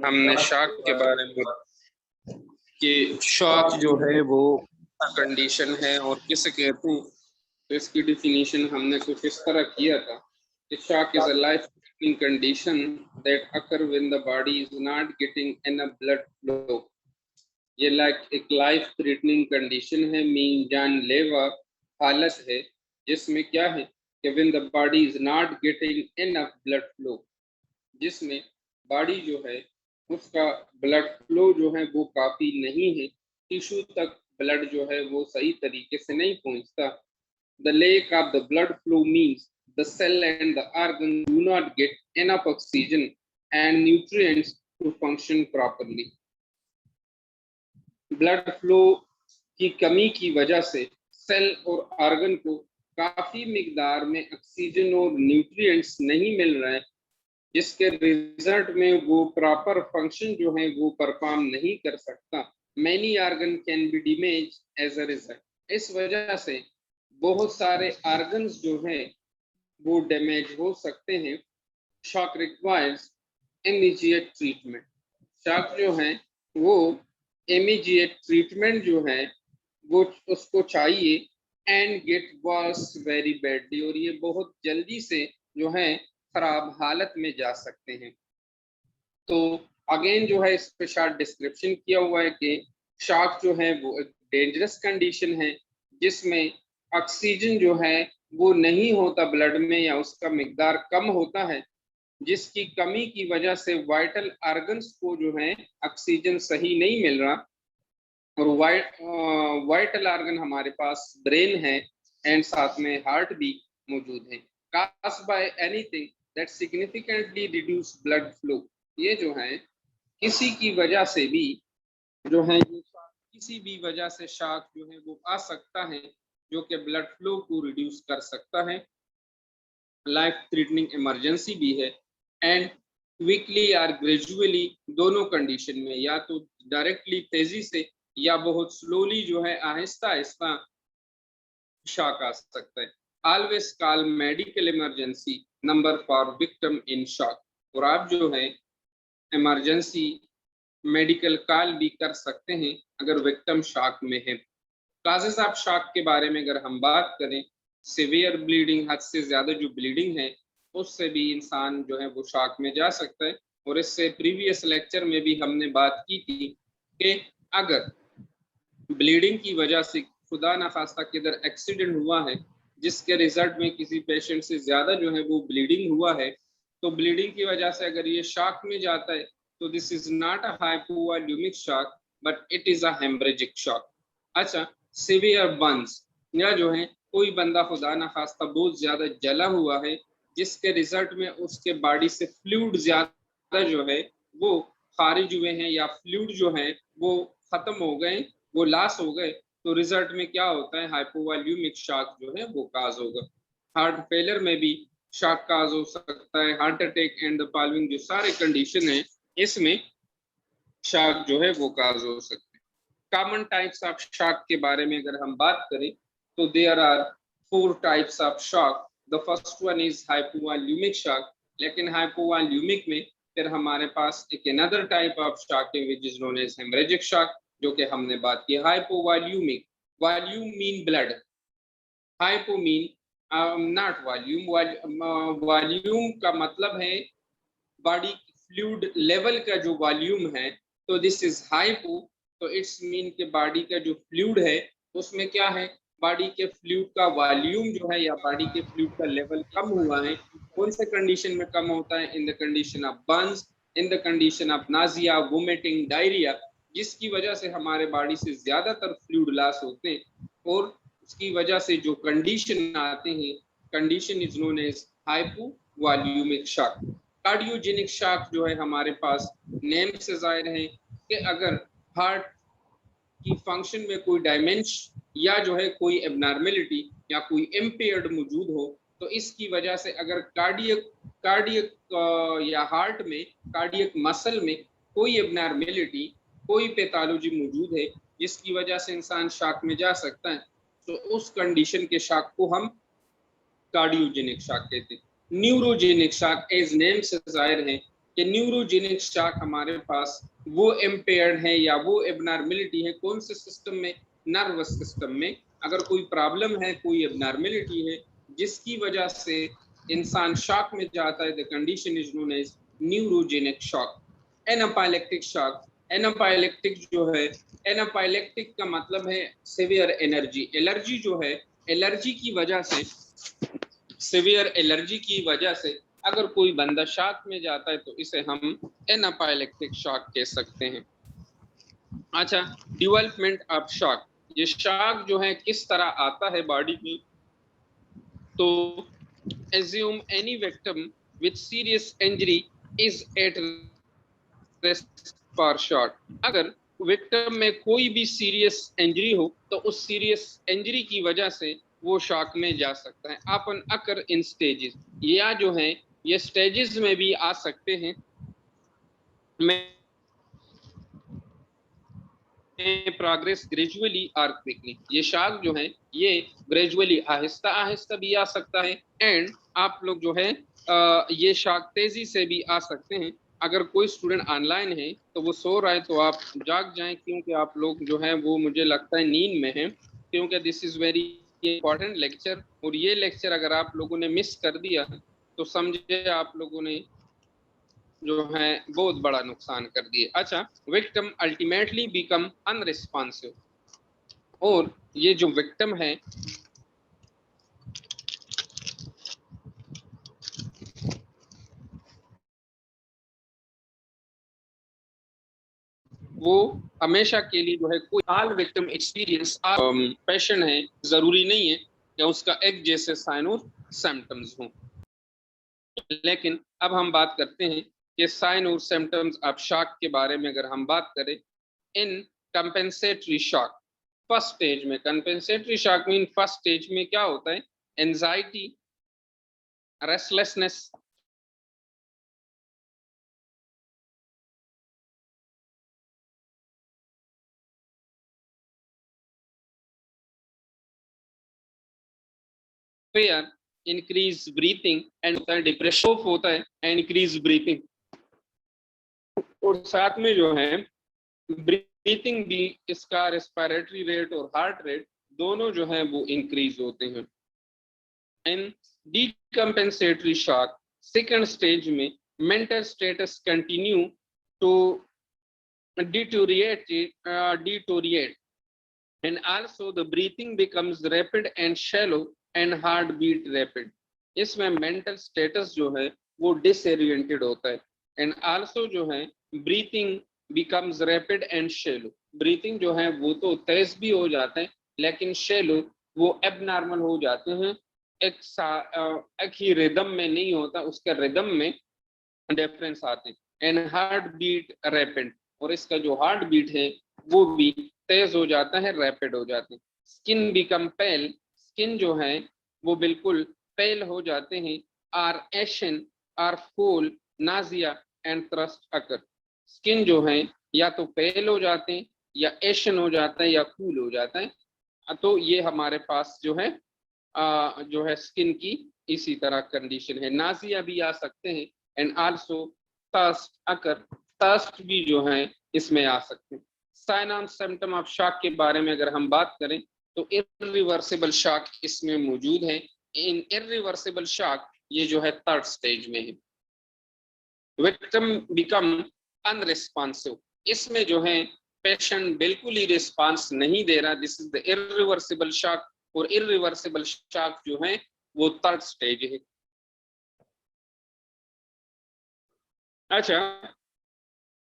हमने शॉक के बारे में कि शॉक जो है वो कंडीशन है और किसे कहते हैं, तो इसकी डिफिनीशन हमने कुछ इस तरह किया था कि shock is a life threatening condition that occur when the body is not getting enough blood flow. ये एक लाइफ थ्रेटनिंग कंडीशन है, मीन जानलेवा हालत है जिसमें क्या है कि when the body is not getting enough blood flow, जिसमें बॉडी जो है उसका ब्लड फ्लो जो है वो काफी नहीं है, टिश्यू तक ब्लड जो है वो सही तरीके से नहीं पहुंचता। The lack of the blood flow means the cell and the organ do not get enough oxygen and nutrients to function properly. Blood flow की कमी की वजह से सेल और ऑर्गन को काफी मिकदार में ऑक्सीजन और न्यूट्रिएंट्स नहीं मिल रहे हैं, जिसके रिजल्ट में वो प्रॉपर फंक्शन जो है वो परफॉर्म नहीं कर सकता। Many organ can be damage as a result. इस वजह से बहुत सारे ऑर्गन्स जो हैं वो डैमेज हो सकते हैं। Shock requires immediate treatment. Shock जो है वो इमीडिएट ट्रीटमेंट जो है वो उसको चाहिए and get worse very badly, और ये बहुत जल्दी से जो है खराब हालत में जा सकते हैं। तो अगेन जो है इस पे शॉर्ट डिस्क्रिप्शन किया हुआ है कि शॉक जो है वो एक डेंजरस कंडीशन है जिसमें ऑक्सीजन जो है वो नहीं होता ब्लड में या उसका मिकदार कम होता है, जिसकी कमी की वजह से वाइटल ऑर्गन्स को जो है ऑक्सीजन सही नहीं मिल रहा। और वाइटल ऑर्गन हमारे पास ब्रेन है एंड साथ में हार्ट भी मौजूद है। caused by anything that significantly reduce blood flow, ये जो है किसी की वजह से भी जो है किसी भी वजह से शॉक जो है वो आ सकता है जो कि ब्लड फ्लो को रिड्यूस कर सकता है। लाइफ थ्रेटनिंग इमरजेंसी भी है एंड क्विकली और ग्रेजुअली, दोनों कंडीशन में या तो डायरेक्टली तेजी से या बहुत स्लोली जो है आहिस्ता आहिस्ता शॉक आ सकता है। Always call medical emergency number for victim in shock. और आप जो है इमरजेंसी मेडिकल कॉल भी कर सकते हैं अगर विक्टिम शॉक में है। काजेस ऑफ शॉक के बारे में अगर हम बात करें, सिवियर ब्लीडिंग, हद से ज्यादा जो ब्लीडिंग है उससे भी इंसान जो है वो शॉक में जा सकता है। और इससे प्रीवियस लेक्चर में भी हमने बात की थी कि अगर ब्लीडिंग की वजह से खुदा ना खास्ता किधर एक्सीडेंट हुआ है जिसके रिजल्ट में किसी पेशेंट से ज्यादा जो है वो ब्लीडिंग हुआ है, तो ब्लीडिंग की वजह से अगर ये शॉक में जाता है तो this is not a hypovolaemic shock but it is a haemorrhagic shock. अच्छा, सिवियर बर्न्स, या जो है कोई बंदा खुदा ना खास्ता बहुत ज्यादा जला हुआ है जिसके रिजल्ट में उसके बॉडी से फ्लूइड ज्यादा जो है वो खारिज हुए हैं या फ्लूइड जो है वो खत्म हो गए, वो लॉस हो गए, तो रिजल्ट में क्या होता है, हाइपोवॉल्यूमिक शॉक जो है वो काज होगा। हार्ट फेलियर में भी शॉक काज हो सकता है। Heart attack and the following जो सारे कंडीशन है इसमें शॉक जो है वो काज हो सकते हैं। कॉमन टाइप्स ऑफ शॉक के बारे में अगर हम बात करें तो there are 4 types of shock. The first one is hypovolaemic shock. लेकिन हाइपोवॉल्यूमिक में फिर हमारे पास एक अनदर टाइप ऑफ शॉक है which is known as haemorrhagic shock, जो कि हमने बात की। Hypovolaemic, volume mean blood, hypo mean not volume. Volume का मतलब है बॉडी फ्लूइड लेवल का जो वॉल्यूम है, तो दिस इज हाइपो, तो इट्स मीन के बॉडी का जो फ्लूइड है उसमें क्या है, बॉडी के फ्लूइड का वॉल्यूम जो है या बॉडी के फ्लूइड का लेवल कम हुआ है। कौन से कंडीशन में कम होता है? In the condition of Burns, in the condition of Nazia, vomiting, diarrhoea, जिसकी वजह से हमारे बॉडी से ज्यादातर फ्लूइड लॉस होते हैं और उसकी वजह से जो कंडीशन आते हैं, condition is known as hypovolaemic shock. Cardiogenic shock जो है हमारे पास नेम से जाहिर है कि अगर हार्ट की फंक्शन में कोई डायमेंशन या जो है कोई एबनॉर्मेलिटी या कोई इम्पेयर्ड मौजूद हो, तो इसकी वजह से अगर कार्डियक या हार्ट में, कार्डियक मसल में कोई एबनॉर्मेलिटी, कोई पैथोलॉजी मौजूद है जिसकी वजह से इंसान शॉक में जा सकता है, तो उस कंडीशन के शॉक को हम कार्डियोजेनिक शॉक कहते हैं। न्यूरोजेनिक शॉक एज नेम से जाहिर है कि न्यूरोजेनिक शॉक हमारे पास वो इम्पेयर्ड है या वो एबनॉर्मेलिटी है, कौन से सिस्टम में, नर्वस सिस्टम में अगर कोई प्रॉब्लम है, कोई एबनॉर्मेलिटी है जिसकी वजह से इंसान शॉक में जाता है, the condition is known as neurogenic shock. Anaphylactic shock, anaphylactic जो है, एनाफाइलेक्टिक का मतलब है सिवियर एनर्जी, एलर्जी जो है, एलर्जी की वजह से, सिवियर एलर्जी की वजह से अगर कोई बंदा शॉक में जाता है तो इसे हम एनाफाइलेक्टिक शॉक कह सकते हैं। अच्छा, डेवलपमेंट ऑफ शॉक, ये शॉक जो है किस तरह आता है बॉडी में, तो assume any victim with serious injury is at risk for shock। अगर विक्टिम में कोई भी सीरियस इंजरी हो तो उस सीरियस इंजरी की वजह से वो शॉक में जा सकता है। अपन अकर इन स्टेजेस, या जो है ये स्टेजेस में भी आ सकते हैं। प्रोग्रेस ग्रेजुअली और क्विकली, ये शॉक जो है ये ग्रेजुअली आहिस्ता आहिस्ता भी आ सकता है, एंड आप लोग जो है ये शॉक तेजी से भी आ सकते हैं। अगर कोई स्टूडेंट ऑनलाइन है तो वो सो रहा है तो आप जाग जाएं, क्योंकि आप लोग जो है वो मुझे लगता है नींद में है, क्योंकि this is very important lecture, और ये लेक्चर अगर आप लोगों ने मिस कर दिया तो समझे आप लोगों ने जो है बहुत बड़ा नुकसान कर दिए। अच्छा, विक्टिम अल्टीमेटली बिकम अनरिस्पॉन्सिव, और ये जो विक्टिम है वो हमेशा के लिए जो है, कोई ऑल विक्टिम एक्सपीरियंस पैशन है, जरूरी नहीं है कि उसका एक जैसे साइन और सिम्टम्स हों। लेकिन अब हम बात करते हैं कि साइन और सिम्टम्स ऑफ शॉक के बारे में अगर हम बात करें। इन कंपेंसेटरी शॉक फर्स्ट स्टेज में, compensatory shock mean first stage में क्या होता है, anxiety, restlessness, fair, increase breathing and depression होता है, इंक्रीज ब्रीथिंग, और साथ में जो है ब्रीथिंग भी, इसका रेस्पिरेटरी रेट और हार्ट रेट दोनों जो है वो इंक्रीज होते हैं। इन डीकम्पेंसेटरी शॉक सेकेंड स्टेज में mental status continue to deteriorate and also the breathing becomes rapid and shallow and heartbeat rapid। इसमें मेंटल स्टेटस जो है वो डिसोरिएंटेड होता है, एंड आल्सो जो है breathing becomes rapid and shallow, breathing जो है वो तो तेज भी हो जाता है लेकिन शेलो वो एबनॉर्मल हो जाते हैं, एक ही रिदम में नहीं होता, उसके रिदम में डिफरेंस आते हैं। एंड हार्ट बीट रैपिड, और इसका जो हार्ट बीट है वो भी तेज हो जाता है, रैपिड हो जाते हैं। स्किन बिकम पेल, स्किन जो है वो बिल्कुल पेल हो जाते हैं। आर एशन, आर फूल, nausea and thirst occur, skin जो है या तो पेल हो जाते हैं या एशन हो जाता है या कूल हो जाता है। तो ये हमारे पास जो है स्किन की इसी तरह कंडीशन है। नाजिया भी आ सकते हैं, and also thirst occur, thirst भी जो है इसमें आ सकते हैं। Sign and symptom of shock के बारे में अगर हम बात करें तो इरिवर्सिबल शॉक इसमें मौजूद है। इन इरिवर्सिबल शॉक ये जो है थर्ड स्टेज में है। विक्टिम बिकम अनरिस्पॉन्सिव, इसमें जो है पेशेंट बिल्कुल ही रिस्पांस नहीं दे रहा, this is the irreversible shock, और इरिवर्सिबल शॉक जो है वो थर्ड स्टेज है। अच्छा,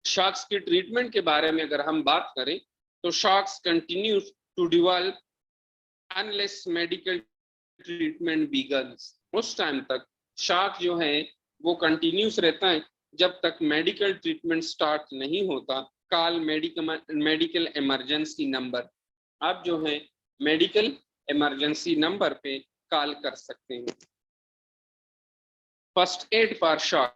शॉक्स की ट्रीटमेंट के बारे में अगर हम बात करें तो shocks continues to develop unless medical treatment begins, उस टाइम तक शॉक जो है वो कंटिन्यूस रहता है जब तक मेडिकल ट्रीटमेंट स्टार्ट नहीं होता। कॉल मेडिकल इमरजेंसी नंबर, आप जो है मेडिकल इमरजेंसी नंबर पे कॉल कर सकते हैं। फर्स्ट एड फॉर शॉक,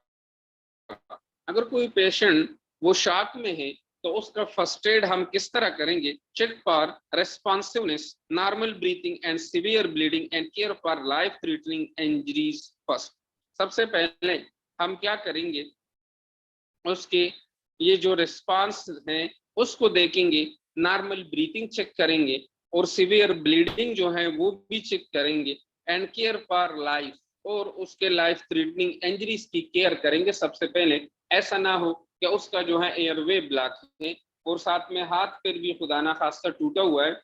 अगर कोई पेशेंट वो शॉक में है तो उसका फर्स्ट एड हम किस तरह करेंगे। Check for responsiveness, normal breathing and severe bleeding and care for life threatening injuries first. सबसे पहले हम क्या करेंगे, उसके ये जो रिस्पांस है उसको देखेंगे, नॉर्मल ब्रीथिंग चेक करेंगे और सीवियर ब्लीडिंग जो है वो भी चेक करेंगे, एंड केयर फॉर लाइफ, और उसके लाइफ थ्रेटनिंग इंजरीज की केयर करेंगे सबसे पहले। ऐसा ना हो कि उसका जो है एयरवे ब्लॉक है और साथ में हाथ पैर भी खुदा ना खास्ता टूटा हुआ है,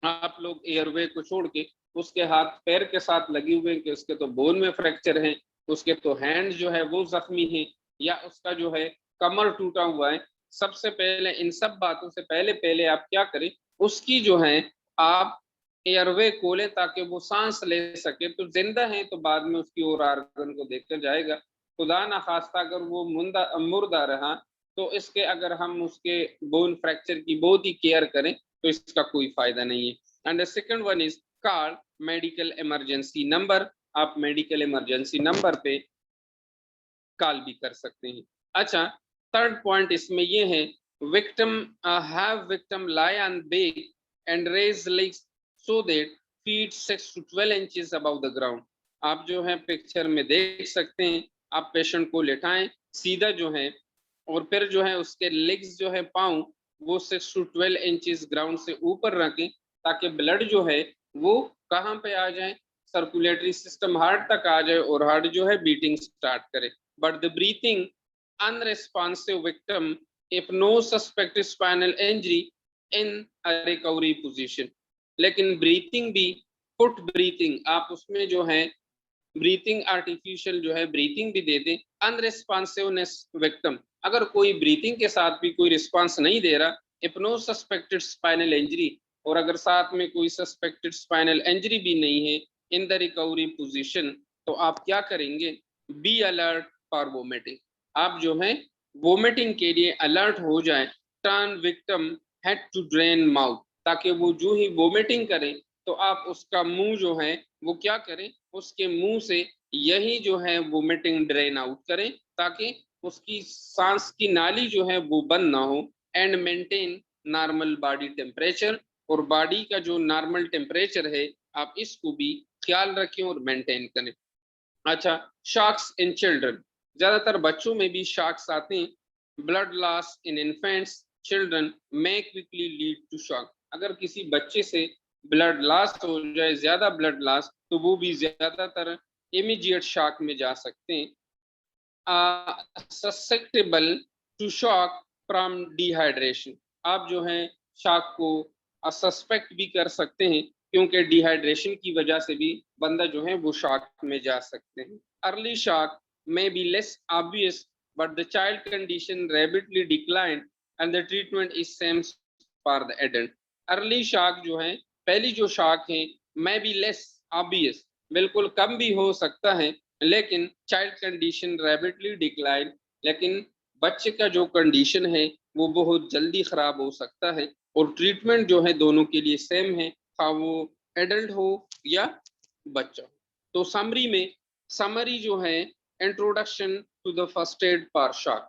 आप लोग एयरवे को छोड़ के उसके हाथ पैर के साथ लगे हुए हैं कि उसके तो बोन में फ्रैक्चर है, उसके तो हैंड जो है वो जख्मी है, या उसका जो है कमर टूटा हुआ है। सबसे पहले इन सब बातों से पहले पहले आप क्या करें, उसकी जो है आप एयरवे खोलें ताकि वो सांस ले सके। तो जिंदा है तो बाद में उसकी और आर्गन को देखकर जाएगा, खुदा ना खास्ता अगर वो मुर्दा रहा तो इसके अगर हम उसके बोन फ्रैक्चर की बहुत ही केयर करें तो इसका कोई फायदा नहीं है। And the second one is call medical emergency number, आप मेडिकल इमरजेंसी नंबर पे कॉल भी कर सकते हैं। अच्छा, थर्ड पॉइंट इसमें ये है, victim have victim lie on back and raise legs so that feet 6 to 12 inches above the ground. आप जो है पिक्चर में देख सकते हैं, आप पेशेंट को लेटाएं सीधा जो है, और फिर जो है उसके लेग्स जो है पाँव वो 6 to 12 इंचेस ग्राउंड से ऊपर रखें ताकि ब्लड जो है वो कहाँ पे आ जाए, सर्कुलेटरी सिस्टम हार्ट तक आ जाए और हार्ट जो है बीटिंग स्टार्ट करे। But the breathing unresponsive victim if no suspected spinal injury in a recovery position। लेकिन ब्रीथिंग भी फुट ब्रीथिंग, आप उसमें जो है ब्रीथिंग आर्टिफिशियल जो है ब्रीथिंग भी दे दें। अनरिस्पॉन्सिवनेस विक्टिम, अगर कोई ब्रीथिंग के साथ भी कोई रिस्पांस नहीं दे रहा, if no suspected spinal injury, और अगर साथ में कोई सस्पेक्टेड स्पाइनल इंजरी भी नहीं है इन द रिकवरी पोजीशन, तो आप क्या करेंगे, बी अलर्ट फॉर वोमिटिंग। आप जो है वोमिटिंग के लिए अलर्ट हो जाए। Turn victim head to drain mouth, ताकि वो जो ही वोमिटिंग करें तो आप उसका मुंह जो है वो क्या करें, उसके मुंह से यही जो है वोमिटिंग ड्रेन आउट करें ताकि उसकी सांस की नाली जो है वो बंद ना हो। And maintain normal body temperature, और बॉडी का जो नॉर्मल टेम्परेचर है आप इसको भी ख्याल रखें और मेंटेन करें। अच्छा, शॉक्स इन चिल्ड्रन, ज्यादातर बच्चों में भी शॉक्स आते हैं। Blood loss in infants children may quickly lead to shock, अगर किसी बच्चे से ब्लड लॉस हो जाए, ज्यादा ब्लड लॉस, तो वो भी ज्यादातर इमीडिएट शॉक में जा सकते हैं। Susceptible to shock from dehydration, आप जो है शॉक को सस्पेक्ट भी कर सकते हैं क्योंकि डिहाइड्रेशन की वजह से भी बंदा जो है वो शॉक में जा सकते हैं। Early shock may be less obvious but the child condition rapidly declined and the treatment is same for the adult। Early shock जो है, पहली जो शॉक है may be less obvious, बिल्कुल कम भी हो सकता है, लेकिन चाइल्ड कंडीशन रैपिडली डिक्लाइन, लेकिन बच्चे का जो कंडीशन है वो बहुत जल्दी खराब हो सकता है, और ट्रीटमेंट जो है दोनों के लिए सेम है, हाँ वो एडल्ट हो या बच्चा। तो समरी जो है, introduction to the first aid for shock,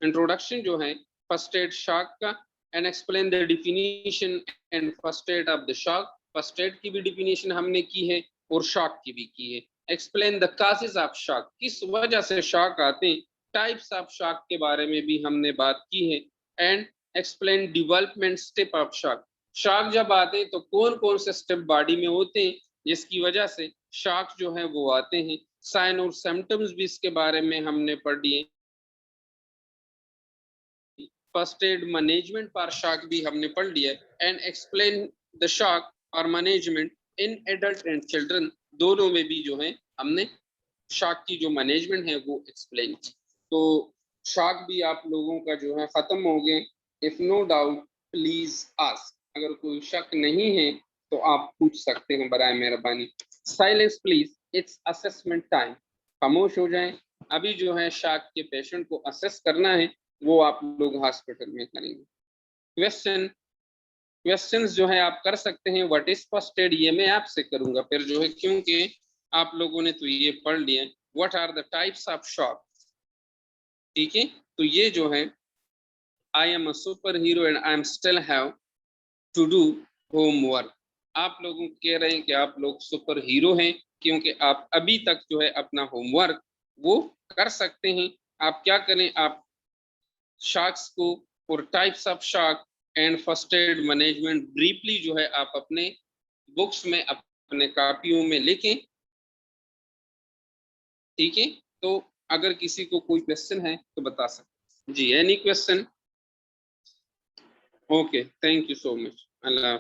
introduction जो है फर्स्ट एड शॉक का, and explain the definition and first aid of the shock. First aid की भी डिफिनीशन हमने की है और शॉक की भी की है। Explain the causes of shock, किस वजह से शॉक आते हैं। टाइप्स ऑफ शॉक के बारे में भी हमने बात की है। And explain development step of shock, shock जब आते हैं तो कौन कौन से स्टेप बॉडी में होते हैं जिसकी वजह से शॉक जो है वो आते हैं। साइन और सिम्टम्स भी इसके बारे में हमने पढ़ लिए। First aid management for shock भी हमने पढ़ लिया। एंड एक्सप्लेन द शॉक और management in adult and children, दोनों में भी जो है हमने शॉक की जो मैनेजमेंट है वो एक्सप्लेन की। तो शॉक भी आप लोगों का जो है खत्म हो गए। If no doubt please ask, अगर कोई शक नहीं है तो आप पूछ सकते हैं बराए मेहरबानी। Silence please, it's assessment time, खामोश हो जाएं। अभी जो है शॉक के पेशेंट को असेस करना है, वो आप लोग हॉस्पिटल में करेंगे। क्वेश्चंस जो है आप कर सकते हैं। व्हाट इज फर्स्ट एड, ये मैं आपसे करूंगा फिर जो है, क्योंकि आप लोगों ने तो ये पढ़ लिया। What are the types of shock, ठीक है, तो ये जो है I am a superhero and I am still have to do homework. आप लोग कह रहे हैं कि आप लोग सुपर हीरो हैं क्योंकि आप अभी तक जो है अपना होमवर्क वो कर सकते हैं, आप क्या करें, आप शार्क्स को और types of shark and first add management briefly जो है आप अपने बुक्स में, अपने कॉपियों में लिखें। ठीक है, तो अगर किसी को कोई क्वेश्चन है तो बता सकते जी। Any question? Okay, thank you so much. Allah.